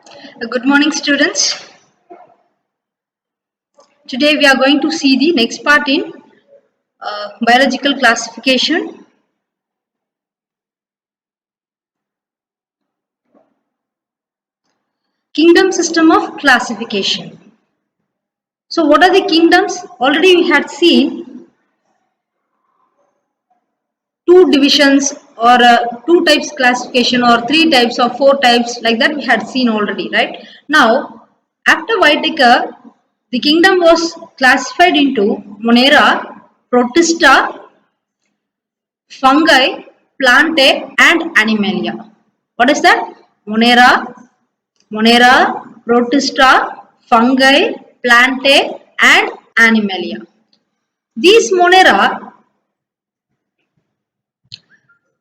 Good morning, students. Today we are going to see the next part in biological classification. Kingdom system of classification. So what are the kingdoms? Already we had seen two divisions or two types classification or three types or four types like that we had seen already, right? Now, after Whittaker, the kingdom was classified into Monera, Protista, fungi, plantae and animalia. What is that? Monera, Protista, fungi, plantae and animalia. These Monera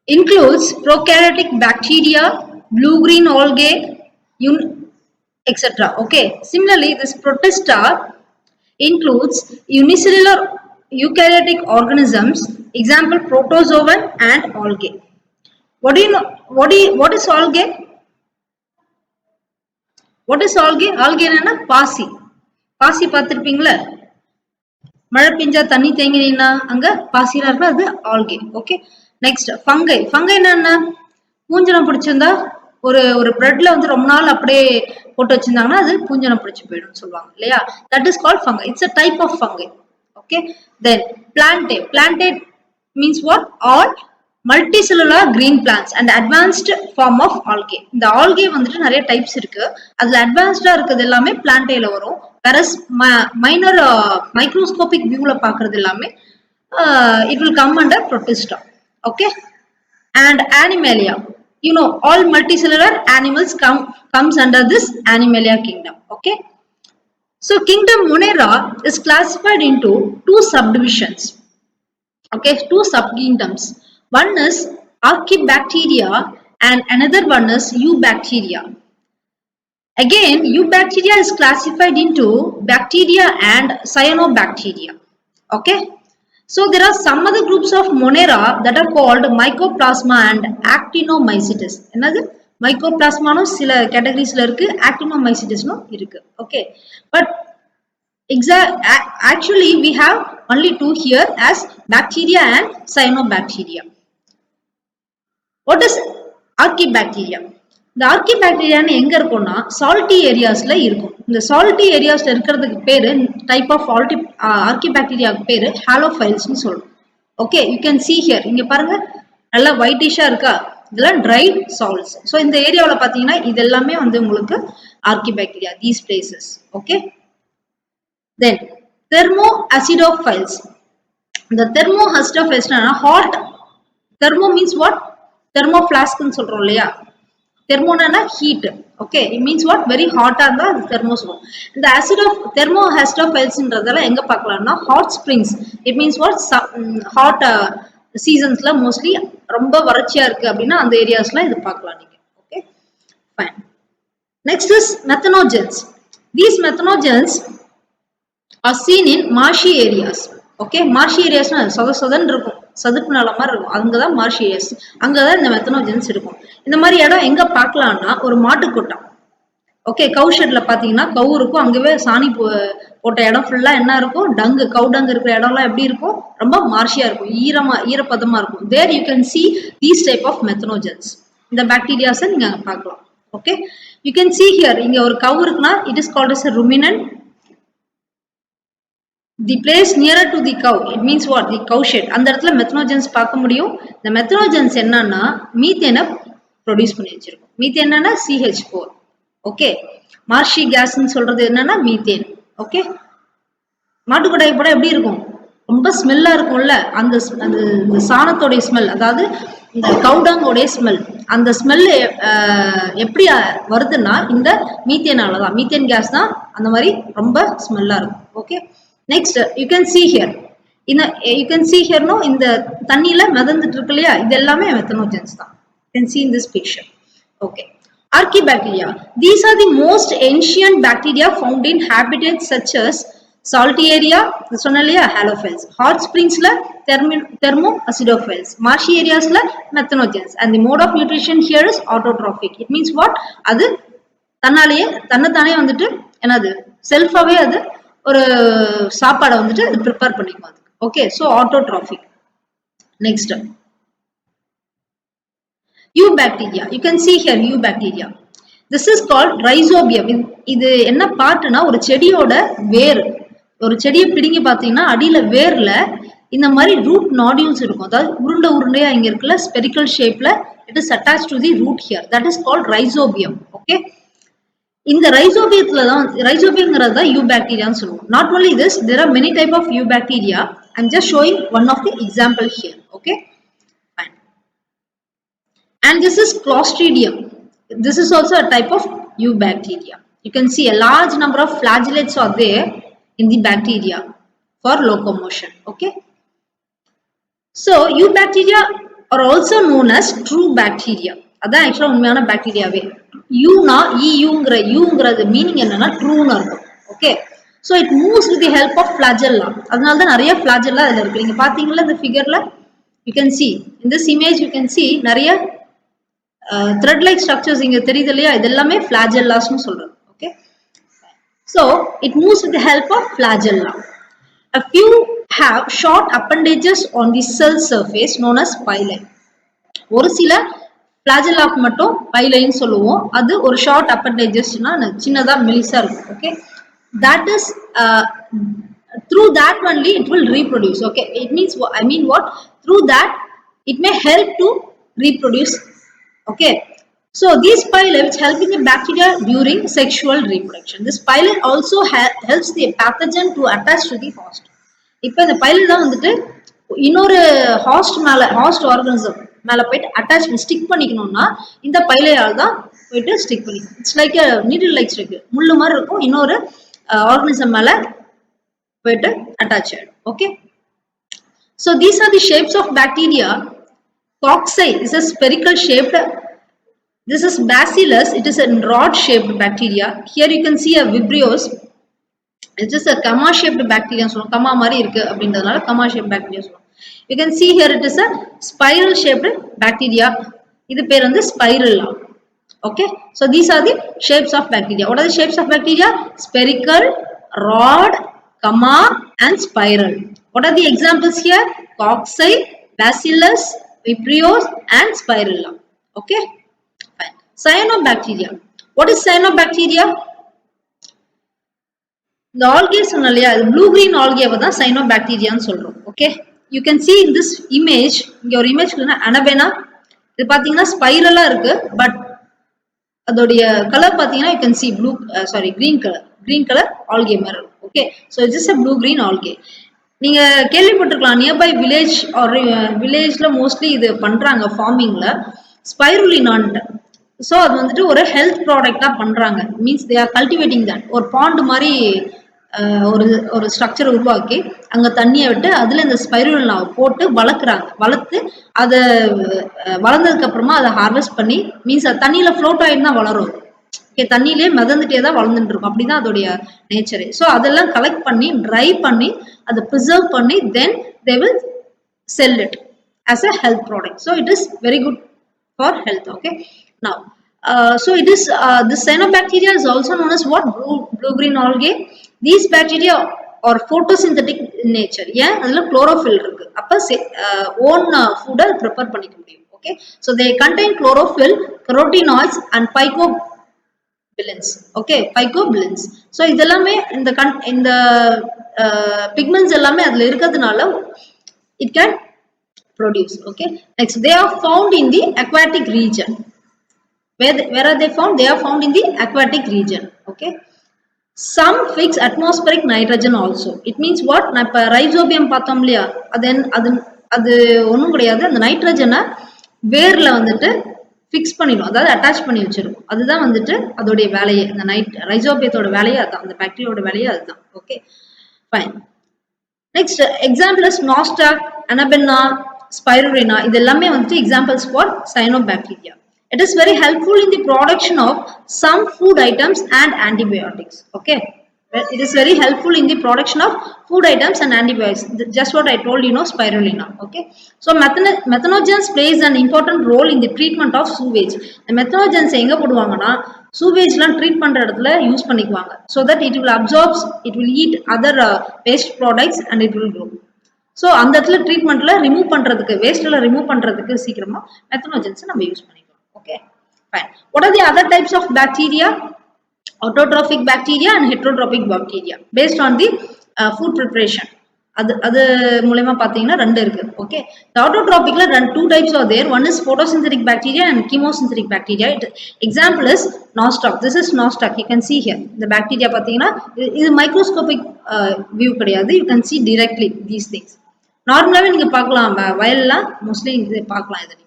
includes prokaryotic bacteria, blue-green algae, etc. Okay. Similarly, this Protista includes unicellular eukaryotic organisms, example protozoan and algae. What do you know? What is algae? What is algae? Algae என்னன்னா பாசி. பாசி பார்த்திருப்பீங்களா? மழை பெஞ்சா தண்ணி தேங்கி நின்னா அங்க பாசியா இருக்கு அது algae. Okay. Next fungi. Fungi என்னன்னா பூஞ்சனம் பிடிச்சிருந்தா ஒரு பிரெட்ல வந்து ரொம்ப நாள் அப்படியே போட்டு வச்சிருந்தாங்கன்னா அது பூஞ்சனம் பிடிச்சு போயிடும் சொல்லுவாங்க இல்லையா? That is called fungi. It's a type of fungi. Okay. Then plantae. Plantae means what? All multicellular green plants and advanced form of algae. இந்த algae வந்துட்டு நிறைய டைப்ஸ் இருக்கு. அதுல அட்வான்ஸ்டா இருக்குது எல்லாமே பிளான்டேல வரும். whereas minor microscopic viewல பார்க்கிறது எல்லாமே it will come under protista. Okay. And animalia. You know, all multicellular animals comes under this animalia kingdom. Okay. So kingdom Monera is classified into two subdivisions. Okay, two subkingdoms. One is Archaebacteria and another one is Eubacteria. Again, Eubacteria is classified into bacteria and cyanobacteria. Okay. So there are some other groups of Monera that are called Mycoplasma and Actinomycetes. Another Mycoplasma no sila categories la irukku, Actinomycetes no irukku. Okay. But actually we have only two here as bacteria and cyanobacteria. What is Archaebacteria? இந்த ஆர்கிபாக்டீரியான்னு எங்க இருக்கும்னா salty ஏரியாஸ்ல இருக்கும். இந்த salty ஏரியாஸ்ல இருக்கிறதுக்கு பேரு type of ஆர்கிபாக்டீரியாவுக்கு பேரு ஹாலோஃபைல்ஸ்னு சொல்றோம். Okay, you can see here. இங்க பாருங்க நல்லா ஒயிட்டிஷா இருக்கா, இதெல்லாம் ட்ரைட் சால்ட்ஸ். ஸோ இந்த ஏரியாவில் பார்த்தீங்கன்னா இது எல்லாமே வந்து உங்களுக்கு archaebacteria these places. Okay. Then thermoacidophiles. The thermoacidophiles hot. Thermo means what? Thermoflask ன்னு சொல்றோம் இல்லையா? Thermona heat. Okay, it means what? Very hot and the thermos. The acid of thermoacidophiles ன்றதெல்லாம் எங்க பார்க்கலாம்னா hot springs. It means what? Hot seasonsல mostly ரொம்ப வறட்சியா இருக்கு அப்படின்னா அந்த ஏரியாஸ்ல இது பார்க்கலாம் நீங்க. Okay, fine. Next is methanogens. These methanogens are seen in marshy areas. Okay, marshy areas சொதன்னு இருக்கும், சதுப்பு நிலம் மாதிரி இருக்கும், அங்கதான் marshy areas. அங்கதான் இந்த மெத்தனோஜன்ஸ் இருக்கும். இந்த மாதிரி இடம் எங்க பார்க்கலாம்னா ஒரு மாட்டுக்கொட்டம். ஓகே, கவு ஷெட்ல பாத்தீங்கன்னா கவு இருக்கும், அங்கவே சாணி போட்ட இடம் ஃபுல்லா என்ன இருக்கும், டங்கு, கவு டங்கு இருக்கிற இடம்லாம் எப்படி இருக்கும், ரொம்ப மார்ஷியா இருக்கும், ஈரப்பதமா இருக்கும். There you can see these type of methanogens. இந்த பாக்டீரியாஸை நீங்க பார்க்கலாம். Okay, you can see here. இங்க ஒரு கவு இருக்குன்னா it is called as a ruminant. The place nearer to the cow, it means what? The cow shed. அந்த இடத்துல மெத்தனோஜன்ஸ் பார்க்க முடியும். இந்த மெத்தனோஜன்ஸ் என்னன்னா மீத்தேனை ப்ரொடியூஸ் பண்ணி வச்சிருக்கும். மீத்தேன் என்னன்னா CH4. ஓகே, மார்ஷி கேஸ்ன்னு சொல்றது என்னன்னா மீத்தேன். ஓகே, மாட்டுக்கொட்டாய் படம் எப்படி இருக்கும், ரொம்ப ஸ்மெல்லா இருக்கும்ல, அந்த சாணத்தோடைய ஸ்மெல், அதாவது இந்த கவுடங்கோடைய ஸ்மெல், அந்த ஸ்மெல் எப்படி வருதுன்னா இந்த மீத்தேனாலதான், மீத்தேன் கேஸ் தான் அந்த மாதிரி ரொம்ப ஸ்மெல்லா இருக்கும். Okay. Next, you can see here. You can see here, no, இந்த தண்ணியில மிதந்துட்டு இருக்கு இல்லையா, இது எல்லாமே மெத்தனோஜன்ஸ் தான். You can see in this picture. Okay. Archaebacteria. These are the most ancient bacteria found in habitats such as salty area, சொன்ன இல்லையா, halophiles. Hot springsல thermoacidophiles. Marshy areasல methanogens. And the mode of nutrition here is autotrophic. It means what? அது தன்னாலேயே தன்னைத்தானே வந்துட்டு என்னது செல்ஃபாவே அது ஒரு சாப்பாடை வந்துட்டு அது ப்ரிப்பேர் பண்ணிக்கும் அது. Okay, so autotrophic. Next eubacteria. You can see here eubacteria. This is called rhizobium. இது என்ன பார்ட்னா ஒரு செடியோட வேர். ஒரு செடியை பிடிங்கி பார்த்தீங்கன்னா அடியில வேர்ல இந்த மாதிரி ரூட் நாடியூல்ஸ் இருக்கும். அதாவது உருண்டை உருண்டையா இங்க இருக்குல்ல ஸ்பெரிக்கல் ஷேப்ல it is attach to the root here. That is called rhizobium. Okay, இந்த ரைசோபியத்துல தான் ரைசோபியம்ங்கிறது தான் யூபாக்டீரியான்னு சொல்லுவோம். Not only this, there are many type of eubacteria. I am just showing one of the example here. Okay, and this is Clostridium. This is also a type of eubacteria. You can see a large number of flagellates are there in the bacteria for locomotion. Okay, so eubacteria are also known as true bacteria. அதான் ஆக்சுவலா உண்மையான பாக்டீரியாவே. யூனா யூங்கிறது meaning என்னன்னா ட்ரூன்னு இருக்கும். Okay, so it moves with the help of flagella. அதனால தான் நிறைய flagella அதில் இருக்கு. நீங்க பாத்தீங்களா இந்த ஃபிகர்ல you can see in this image you can see நிறைய த்ரெட் லைக் ஸ்ட்ரக்சர்ஸ் இங்க தெரியுது இல்லையா, இது எல்லாமே ஃபிளாஜெல்லாஸ்னு சொல்றோம். Okay, so it moves with the help of flagella. A few have short appendages on the cell surface known as pili. ஒரு சில ஃபிளாஜெல்லாக்கு மட்டும் பைலைன்னு சொல்லுவோம். அது ஒரு ஷார்ட் அப்பெண்டேஜஸ்னா சின்னதா மெலிசா இருக்கும். Okay, that is through that only it will reproduce. Okay, it means I mean what, through that it may help to reproduce. Okay, so these pili which help in the bacteria during sexual reproduction. This pili also helps the pathogen to attach to the host. இப்போ இந்த pili தான் வந்துட்டு இன்னொரு ஹாஸ்ட் மேல ஹாஸ்ட் organism மேல போயிட்டு attach stick பண்ணிக்கணும்னா இந்த பைலையால் தான் போயிட்டு ஸ்டிக் பண்ணிக்கணும். It's like needle like stick, முள்ளு மாதிரி இருக்கும், இன்னொரு ஆர்கானிசம் மேல போயிட்டு அட்டாச் ஆயிடும். Okay, so these are the shapes of bacteria. Cocci is a spherical shaped. This is Bacillus. It is a rod shaped bacteria. Here you can see a Vibrios. It is a comma shaped bacteria. So comma mari irukku அப்படின்றதுனால comma shaped bacteria சொல்றோம். You can see here it is a spiral shaped bacteria. இது பேர் வந்து spirilla. Okay, so these are the shapes of bacteria. What are the shapes of bacteria? Spherical, rod, comma and spiral. What are the examples here? Cocci, Bacillus, Vibrios and Spirilla. Okay, fine. Cyanobacteria. What is cyanobacteria? The algae சொன்னலையா, blue green algae தான் cyanobacteriaன்னு சொல்றோம். Okay, you can see in this image, இங்க ஒரு image அனபெனா, இது பாத்தீங்கன்னா ஸ்பைரலா இருக்கு, but அதோடைய colour பாத்தீங்கன்னா you can see blue green color algae மாதிரி இருக்கும். Okay, so it's just a blue green algae. நீங்க கேள்விப்பட்டிருக்கலாம் நியர்பை வில்லேஜ் ஆர் வில்லேஜ்ல மோஸ்ட்லி இது பண்றாங்க ஃபார்மிங்ல ஸ்பைருலினான்ட். ஸோ அது வந்துட்டு ஒரு ஹெல்த் ப்ராடக்டா பண்றாங்க. Means they are cultivating that. ஒரு பாண்ட் மாதிரி ஒரு ஸ்ட்ரக்சர் உருவாக்கி அங்க தண்ணியை விட்டு அதுல இந்த ஸ்பைருலினாவை போட்டு வளர்க்குறாங்க. வளர்த்து அதை வளர்ந்ததுக்கு அப்புறமா அதை ஹார்வெஸ்ட் பண்ணி, மீன்ஸ் அது தண்ணியில ஃப்ளோட் ஆகிட்டு தான் வளரும். ஓகே, தண்ணியிலே மிதந்துட்டே தான் வளர்ந்துட்டு இருக்கும். அப்படிதான் அதோடைய நேச்சரு. ஸோ அதெல்லாம் கலெக்ட் பண்ணி ட்ரை பண்ணி அதை ப்ரிசர்வ் பண்ணி then they will sell it as a health product. So it is very good for health. Okay, now so it is this cyanobacteria is also known as what? Blue green algae. These bacteria are photosynthetic in nature. ஏன் அதுல chlorophyll இருக்கு. அப்ப own food prepare பண்ணிக்க முடியும். Okay, so they contain chlorophyll, carotenoids and phycobilins. Okay, phycobilins. So இதெல்லாமே இந்த pigments எல்லாமே அதுல இருக்கிறதுனால it can produce. Okay, next they are found in the aquatic region. Where are they found? They are found in the aquatic region. Okay, some fix atmospheric nitrogen also. It means what? நான் இப்ப rhizobium பார்த்தோம் இல்லையா, அது ஒன்றும் கிடையாது. அந்த நைட்ரஜனை வேர்ல வந்துட்டு ஃபிக்ஸ் பண்ணிடும், அதாவது அட்டாச் பண்ணி வச்சிருக்கும். அதுதான் வந்துட்டு அதோடைய வேலையே. அந்த ரைசோபியத்தோட வேலையே அதுதான், அந்த பாக்டீரியாவோட வேலையே அதுதான். Okay, fine. Next example is Nostoc, Anabenna, Spirulina. இது எல்லாமே வந்துட்டு examples for cyanobacteria. It is very helpful in the production of some food items and antibiotics. Okay, it is very helpful in the production of food items and antibiotics. Just what I told you, know, Spirulina. Okay, so methanogens plays an important role in the treatment of sewage. The methanogens எங்க போடுவாங்கன்னா சூவேஜ்லாம் treat பண்ற இடத்துல use பண்ணிக்குவாங்க. So that it will absorbs, it will eat other waste products and it will grow. So அந்த இடத்துல ட்ரீட்மெண்ட்ல remove பண்றதுக்கு, வேஸ்ட்ல remove பண்றதுக்கு சீக்கிரமா மெத்தனோஜன்ஸ் நம்ம யூஸ் பண்ணிக்கலாம். Okay fine. What are the other types of bacteria? autotrophic bacteria and heterotrophic bacteria based on the food preparation. அது மூலமா பாத்தீங்கன்னா ரெண்டு இருக்கு. Okay, the autotrophicல two types are there. One is photosynthetic bacteria and chemosynthetic bacteria. Example is nostoc. This is nostoc. You can see here the bacteria பாத்தீங்கன்னா இது microscopic view கிடையாது. You can see directly these things. நார்மலாவே நீங்க பார்க்கலாம், வயல்லாம் mostly இது பார்க்கலாம். இது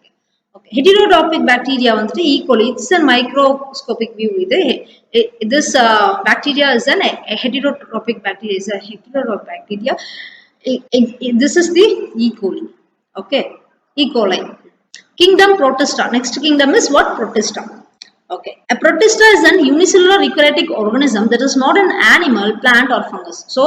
okay. Heterotrophic bacteria வந்துட்டு E. coli, it's a microscopic view. This bacteria is a heterotrophic bacteria. Is a heterotrophic bacteria. This is the E. coli. Okay, E. coli. Kingdom Protista. Next kingdom is what? Protista. Okay, a protista is an unicellular eukaryotic organism that is not an animal, plant or fungus. So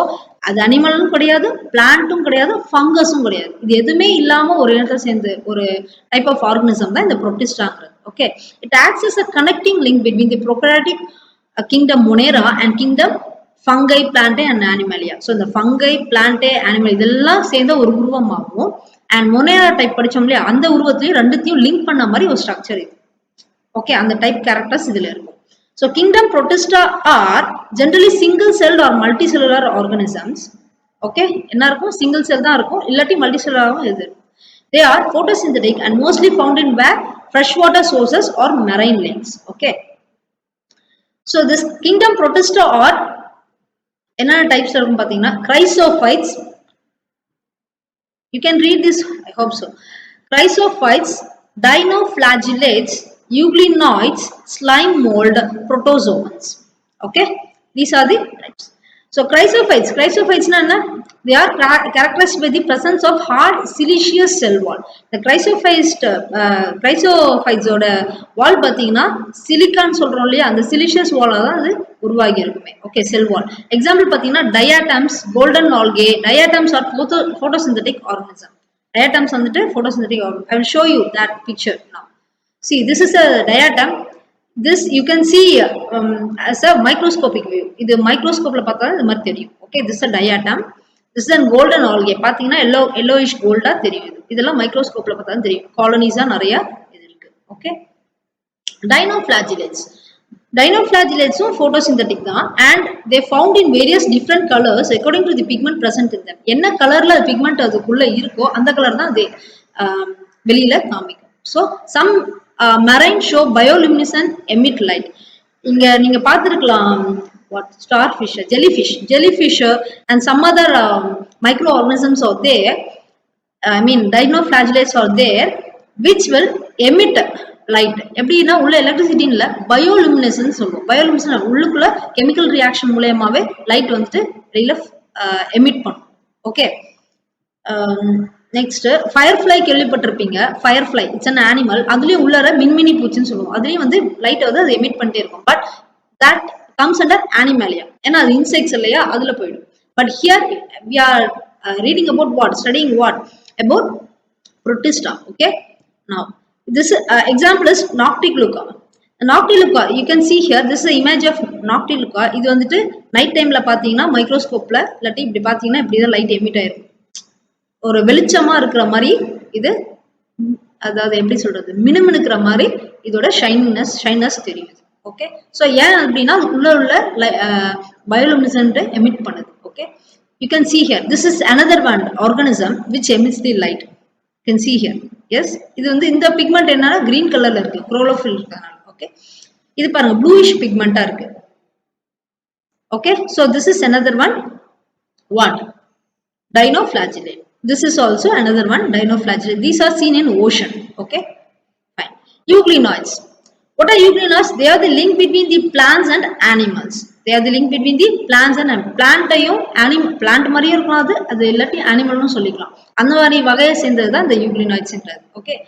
அது அனிமலும் கிடையாது, பிளான்ட்டும் கிடையாது, ஃபங்கஸும் கிடையாது. இது எதுவுமே இல்லாம ஒரு இடத்துல சேர்ந்து ஒரு டைப் ஆஃப் ஆர்கனிசம் தான் இந்த புரோட்டிஸ்டாங்கிறது. Okay, it acts as a connecting link between the prokaryotic kingdom Monera and kingdom fungi, plantae and animalia. So இந்த fungi, plantae, animal இதெல்லாம் சேர்ந்த ஒரு உருவமாகவும் அண்ட் மொனேரா டைப் படிச்சோம் இல்லையா, அந்த உருவத்தையும் ரெண்டுத்தையும் லிங்க் பண்ண மாதிரி ஒரு ஸ்ட்ரக்சர் இது. ஓகே, அந்த டைப் கேரக்டர்ஸ் இதுல இருக்கும். So kingdom Protista are generally single celled or multicellular organisms. Okay, என்ன இருக்கும்? Single cell தான் இருக்கும், இல்லாட்டி multicellular இது. They are photosynthetic and mostly found in where freshwater sources or marine lakes. Okay, so this kingdom Protista are என்னென்ன types இருக்கும் பாத்தீங்கன்னா chrysophytes. You can read this, I hope so. Chrysophytes, dinoflagellates, euglenoids, slime mold, protozoans. Okay, these are the types. So chrysophytes, they are characterized by the presence of hard siliceous cell wall. The chrysophytes oda wall pathina silicon சொல்றோம் இல்லையா, அந்த siliceous wall தான் அது உருவாகி இருக்குமே. Okay, cell wall. Example pathina diatoms, golden algae. Diatoms are photosynthetic organism. Diatoms வந்துட்டு photosynthetic organism. I will show you that picture now. See, this is a diatom. This you can see as a microscopic view. இது மைக்ரோஸ்கோப்ல பார்த்தா இது மாதிரி தெரியும். Okay, this is a diatom. This is a golden algae. பாத்தீங்கன்னா yellowish gold-ஆ தெரியும். இதெல்லாம் மைக்ரோஸ்கோப்ல பார்த்தா தெரியும். காலனிஸா நிறைய இது இருக்கு. Okay, dinoflagellates. Dinoflagellates are photosynthetic தான், and they found in various different colors according to the pigment present in them. என்ன கலர்ல pigment அதுக்குள்ள இருக்கோ அந்த கலர் தான் அது வெளியில காமிக்கும். So some marine show bioluminescent emit light. இங்க நீங்க பார்த்திருக்கலாம், what starfish, jellyfish and some other microorganisms are there. I mean dinoflagellates are there which will emit light. எப்படின்னா உள்ள எலக்ட்ரிசிட்டி இல்ல, பயோலுமினசன்ஸ் சொல்லுவோம். பயோலுமினசன் உள்ளுக்குள்ள கெமிக்கல் ரியாக்ஷன் மூலமாவே லைட் வந்துட்டு வெளியில எமிட் பண்ணும். ஓகே, நெக்ஸ்ட் ஃபயர்ஃப்ளை கேள்விப்பட்டிருப்பீங்க. Firefly it's an animal. அதுலயும் உள்ளர மின்மினி பூச்சின்னு சொல்லுவோம். அதுலயும் வந்து லைட் வந்து அது எமிட் பண்ணிட்டே இருக்கும். But that comes under Animalia, ஏன்னா அது இன்செக்ட்ஸ் இல்லையா, அதுல போயிடும். But here we are reading about what, studying what about Protista. Okay, now this example is Noctiluca. Noctiluca, you can see here, this is the image of Noctiluca. இது வந்துட்டு night டைம்ல பாத்தீங்கன்னா மைக்ரோஸ்கோப்ல இல்லாட்டி இப்படி பாத்தீங்கன்னா இப்படிதான் லைட் எமிட் ஆயிருக்கும். ஒரு வெளிச்சமா இருக்கிற மாதிரி இது, அதாவது எப்படி சொல்றது, மினுமினுக்கிற மாதிரி இதோட ஷைனஸ் தெரியுது. ஓகே, ஸோ ஏன் அப்படின்னா அதுக்குள்ள உள்ள பயோலுமினசன்ட் எமிட் பண்ணுது. Okay, you can see here, this is another one organism which emits the light. You can see here. Yes, இது வந்து இந்த பிக்மெண்ட் என்னன்னா கிரீன் கலர்ல இருக்கு, குரோலோஃபில் இருக்கனால. ஓகே, இது பாருங்க ப்ளூயிஷ் பிக்மெண்டா இருக்கு. Okay, so this is another one, what, dinoflagellate. This is also another one, dinoflagellate. These are seen in ocean. Okay, fine. Euglenoids. What are euglenoids? They are the link between the plants and animals. They are the link between the plants and plant-ஐயும் animal, plant மாதிரியே இருக்கும், அது இல்லாட்டி அனிமல்னு சொல்லிக்கலாம். அந்த மாதிரி வகையை சேர்ந்தது தான் இந்த euglenoidsன்றது. Okay,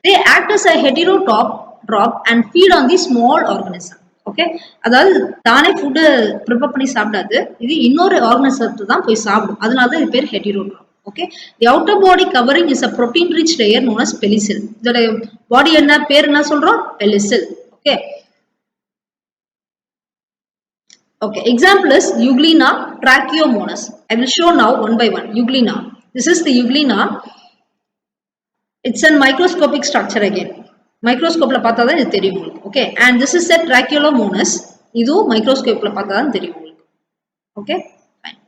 they act as a heterotroph and feed on the small organism. Okay, அதாவது தானே ஃபுட்டு ப்ரிப்பேர் பண்ணி சாப்பிடாது, இது இன்னொரு ஆர்கனிசத்தை தான் போய் சாப்பிடும். அதனால தான் இது பேர் ஹெட்டிரோட்ராப். Okay, the outer body covering is a protein rich layer known as pellicil. இதோட பாடி என்ன பேர் என்ன சொல்றோம்? Pellicil. Okay, Okay, example is Euglena trachyomonas. I will show now one by one. Euglena. This is the Euglena. It's a microscopic structure again. Microscope la பார்த்தா தான் இது தெரியும் உங்களுக்கு. Okay, and this is a trachyomonas. இதுவும் microscope la பார்த்தா தான் தெரியும் உங்களுக்கு. Okay, fine.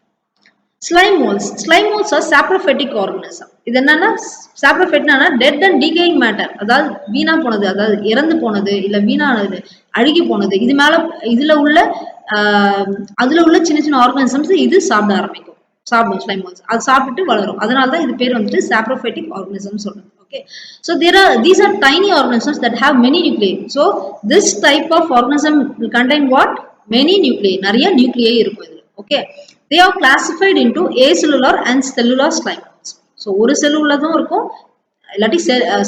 Slime molds. Slime molds are saprophytic organism. இது என்னன்னா saprophytic dead and decaying matter. அதாவது வீணா போனது, அதாவது இறந்து போனது, இல்ல வீணானது, அழுகி போனது. இது மேல இதுல உள்ள அதுல உள்ள சின்ன சின்ன ஆர்கானிசம்ஸ் இது சாப்பிட ஆரம்பிக்கும். சாப்பிடும் ஸ்லைம் மால்ஸ். அது சாப்பிட்டு வளரும். அதனால தான் இது பேர் வந்துட்டு saprophytic organism சொல்றோம். Okay, so these are tiny organisms that have many nuclei. So this type of organism will contain what? Many nuclei. நிறைய nuclei இருக்கும் இதுல. Okay, they are classified into acellular and cellular slime molds. So ஒரு செல் உள்ளதும் இருக்கும், இல்லாட்டி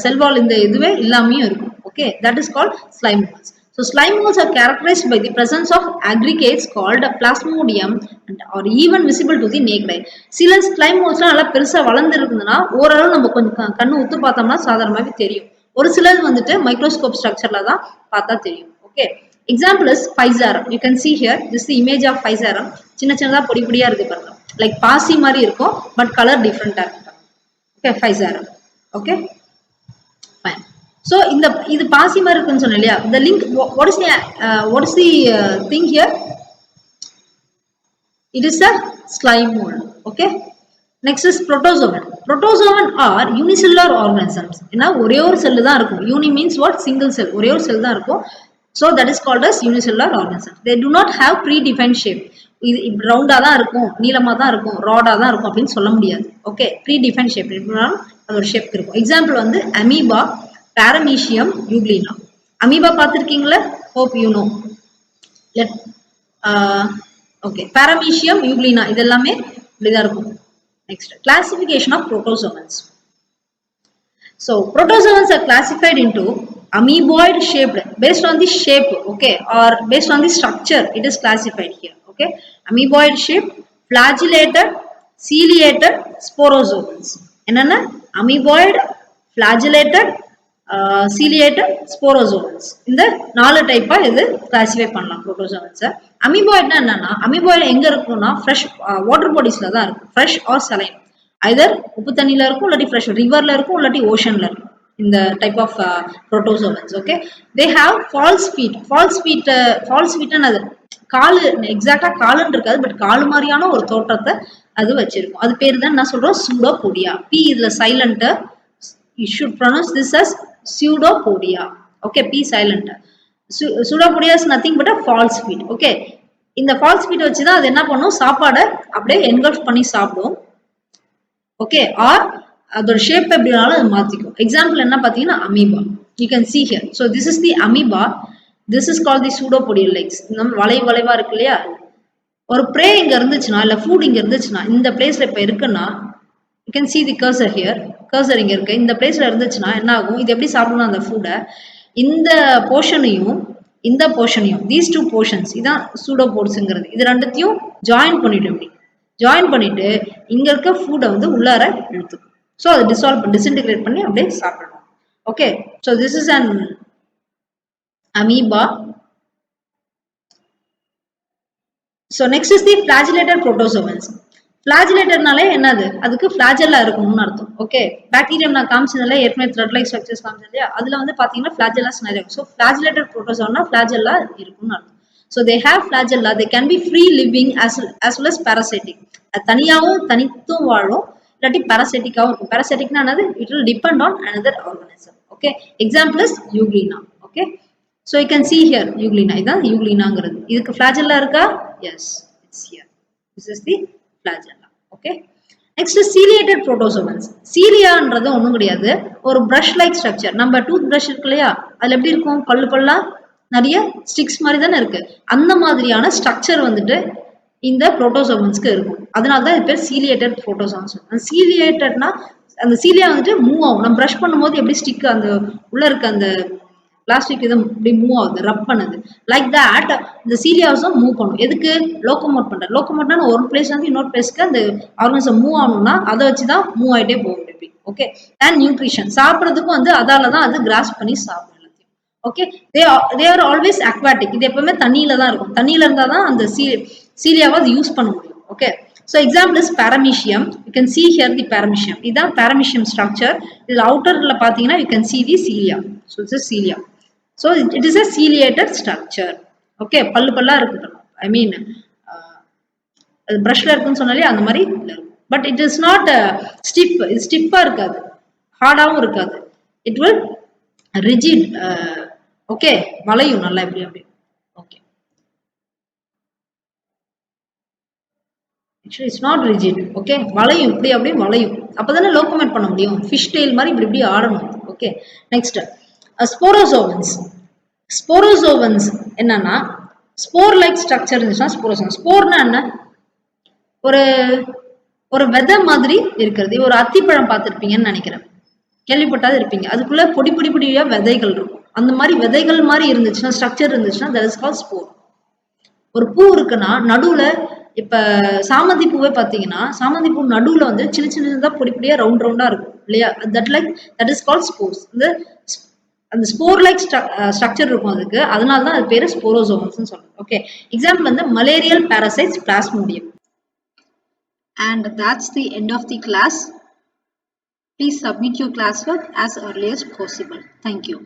செல் வால் இந்த இதுவே இல்லாமையும் இருக்கும். Okay, that is called slime molds. So slime molds are characterized by the presence of aggregates called plasmodium and are even visible to the naked eye. சில slime molds நல்லா பெருசா வளர்ந்து இருந்ததுன்னா ஓரளவு நம்ம கொஞ்சம் கண்ணு உத்து பார்த்தோம்னா சாதாரணமாவே தெரியும். ஒரு சிலது வந்துட்டு மைக்ரோஸ்கோப் ஸ்ட்ரக்சர்ல தான் பார்த்தா தெரியும். Okay, example is Physarum. You can see here, this is the image of Physarum. சின்ன சின்னதா பொடி பொடியா இருக்கு பாருங்க. லைக் பாசி மாதிரி இருக்கும், பட் கலர் டிஃப்ரெண்டா இருக்கு. Okay, Physarum. Okay, fine. So in the இது பாசி மாதிரி இருக்குன்னு சொன்னேன் இல்லையா, the link, what is the thing here? It is a slime mold. Okay, next is protozoan. Protozoan are unicellular organisms. ஏன்னா ஒரே ஒரு செல் தான் இருக்கும். Uni means what? Single cell. ஒரே ஒரு செல் தான் இருக்கும். So that is called as unicellular organisms. They do not have predefined shape. இது ரவுண்டா தான் இருக்கும், நீளமா தான் இருக்கும், ராடா தான் இருக்கும் அப்படின்னு சொல்ல முடியாது. ஓகே, predefined shape இருந்தாலும் அது ஒரு ஷேப் இருக்கும். எக்ஸாம்பிள் வந்து அமீபா, Paramecium euglena. அமீபா பார்த்திருக்கீங்களா? hope you know. Okay, Paramecium euglena இது எல்லாமே இப்படிதான் இருக்கும். Next, classification of protozoans. So protozoans are classified into amoeboid shaped based on the shape, okay, or based on the structure. It is classified here. Okay, amoeboid shaped, flagellated, ciliated, sporozoans. என்னன்னா amoeboid, flagellated, ciliated, sporozoans. இந்த நாலு டைப்பா இது classify பண்ணலாம் protozoans. அமீபாய்ட்னா என்னன்னா, amoeboid எங்க இருக்கும்னா fresh water பாடிஸ்ல தான் இருக்கும். ஃப்ரெஷ் ஆர் சலைன், ஐதர் உப்பு தண்ணியில இருக்கும், இல்லாட்டி ஃப்ரெஷ் ரிவர்ல இருக்கும், இல்லாட்டி ஓஷன்ல இருக்கும். இந்த type of protozoans. Okay, they have false feet. False ஃபீட்னா அது காலு எக்ஸாக்டா காலுன்னு இருக்காது, பட் காலு மாதிரியான ஒரு தோற்றத்தை அது வச்சிருக்கும். அது பேர் தான் என்ன சொல்றோம்? சூடோபோடியா. பி இதுல silent. You should pronounce this as pseudopodia. Okay, P silent. Pseudopodia is nothing but a false feed. Okay, இந்த false feed வச்சு தான் அது என்ன பண்ணும்? சாப்பாடை அப்படியே engulf பண்ணி சாப்பிடும். ஓகே, ஆர் அதோட ஷேப் எப்படினாலும் அது மாத்திக்கும். எக்ஸாம்பிள் என்ன பார்த்தீங்கன்னா amoeba. You can see here. So this is the amoeba. This is called the pseudopodial legs. நம்ம வளைவா இருக்கு இல்லையா? ஒரு prey இங்க இருந்துச்சுன்னா, இல்ல ஃபுட் இங்க இருந்துச்சுன்னா, இந்த பிளேஸ்ல இப்ப இருக்குன்னா, you can see the cursor here. Cursor இங்க இருக்கு. இந்த பிளேஸ்ல இருந்துச்சுன்னா என்ன ஆகும்? இது எப்படி சாப்பிடணும் அந்த ஃபுட்டை? இந்த போர்ஷனையும் இந்த போர்ஷனையும், தீஸ் டூ போர்ஷன்ஸ் இதான் சூடோபோட்ஸ்ங்கிறது. இது ரெண்டுத்தையும் ஜாயின் பண்ணிட்டு இப்படி ஜாயின் பண்ணிட்டு இங்க இருக்க ஃபுட்டை வந்து உள்ளார இழுத்துக்கும். ஸோ அதை டிஸ்இன்டிகிரேட் பண்ணி அப்படியே சாப்பிடணும். Okay, so this is an amoeba. So next is the flagellated protozoans. ஃபிளாஜிலேட்டர்னாலே என்னது? அதுக்கு ஃபிளாஜெல்லா இருக்கணும்னு அர்த்தம். ஓகே, பாக்டீரியம் நான் காமிச்சதுல ஏற்கனவே த்ரெட் லைக் ஸ்ட்ரக்சர்ஸ் காமிச்சது இல்லையா, அதுல வந்து பாத்தீங்கன்னா ஃபிளாஜெல்லாஸ் நிறைய இருக்கும். ஸோ ஃபிளாஜிலேட்டட் புரோட்டோசோன்னா ஃபிளாஜெல்லா இருக்கும்னு அர்த்தம். So they have flagella. They can be free living as well as parasitic. அது தனியாகவும் தனித்தும் வாழும், இல்லாட்டி parasitic-ஆவும் இருக்கும். Parasitic-னா என்னது? It will depend on another organism. Okay, example is Euglena. Okay, so you can see here Euglena. இதான் Euglena-ங்கிறது. இதுக்கு ஃபிளாஜெல்லா இருக்கா? Yes, it's here. This is the flagella. Okay, next is ciliated protozoans. Ciliaன்றது ஒண்ணும் கிடையாது, ஒரு brush like structure. நம்ம tooth brush இருக்கு இல்லையா, அதுல எப்படி இருக்கும்? பல்லா நிறைய ஸ்டிக்ஸ் மாதிரி தானே இருக்கு. அந்த மாதிரியான ஸ்ட்ரக்சர் வந்துட்டு இந்த புரோட்டோசோவன்ஸ்க்கு இருக்கும். அதனால தான் இது பேர் ciliated protozoans. ciliatedனா அந்த சீலியா வந்துட்டு மூவ் ஆகும். நம்ம பிரஷ் பண்ணும்போது எப்படி ஸ்டிக் அந்த உள்ள இருக்க அந்த பிளாஸ்டிக் இது இப்படி மூவ் ஆகுது, ரப் பண்ணுது. லைக் தட் இந்த சீலியாஸும் மூவ் பண்ணும். எதுக்கு? லோகோமோட் பண்ற. லோகோமோட்னா ஒரு பிளேஸ்ல இருந்து இன்னொரு பிளேஸ்க்கு அந்த ஆர்கனிசம் மூவ் ஆகணும்னா அதை வச்சுதான் மூவ் ஆகிட்டே போகும். Okay, and nutrition. சாப்பிட்றதுக்கும் வந்து அதால தான் அது கிராஸ் பண்ணி சாப்பிடும் எல்லாத்தையும். Okay, they are always aquatic. இது எப்பவுமே தண்ணியில தான் இருக்கும். தண்ணியில இருந்தா தான் அந்த சீலியாவை அது யூஸ் பண்ண முடியும். Okay, so example is paramecium. You can see here the paramecium. இதுதான் paramecium ஸ்ட்ரக்சர். இதில் அவுட்டர்ல பார்த்தீங்கன்னா you can see the cilia. So it's cilia. So it is a ciliated structure. Okay, பல்லு பல்லா இருக்கு. ஐ மீன் அது ப்ரஷ்ல இருக்குன்னு சொன்னாலே அந்த மாதிரி இருக்கும். But it is not stiff. இது ஸ்டிப்பா இருக்காது, ஹார்டாகவும் இருக்காது. It will rigid. ஓகே, வளையும் நல்லா எப்படி அப்படி. Okay, actually it's not rigid. Okay, வளையும் இப்படி அப்படியே வளையும். அப்பதானே லோக்கமேட் பண்ண முடியும். ஃபிஷ் டெயில் மாதிரி இப்படி இப்படி ஆடணும். Okay, next ஸ்போரோசோவன்ஸ். ஸ்போரோசோவன்ஸ் என்னன்னா ஸ்போர் லைக் ஸ்ட்ரக்சர் இருந்துச்சுன்னா ஸ்போரோசோவன். ஸ்போர்னா என்ன? ஒரு ஒரு விதை மாதிரி இருக்கிறது. ஒரு அத்திப்பழம் பார்த்துருப்பீங்கன்னு நினைக்கிறேன், கேள்விப்பட்டாது இருப்பீங்க. அதுக்குள்ள பொடி பொடி பொடியா விதைகள் இருக்கும். அந்த மாதிரி விதைகள் மாதிரி இருந்துச்சுன்னா, ஸ்ட்ரக்சர் இருந்துச்சுன்னா தட் இஸ் கால்ட் ஸ்போர். ஒரு பூ இருக்குன்னா நடுவுல, இப்ப சாமந்தி பூவே பாத்தீங்கன்னா சாமந்தி பூ நடுவுல வந்து சின்ன சின்னதா பொடி பொடியா ரவுண்ட் ரவுண்டா இருக்கும் இல்லையா? That is called spores. அந்த ஸ்போர் லைக் ஸ்ட்ரக்சர் இருக்கும் அதுக்கு. அதனால தான் அது பேரு ஸ்போரோசோம்ஸ் சொல்றோம். ஓகே, எக்ஸாம்பிள் வந்து malarial parasites, plasmodium. And that's the end of the class. Please submit your classwork as early as possible. Thank you.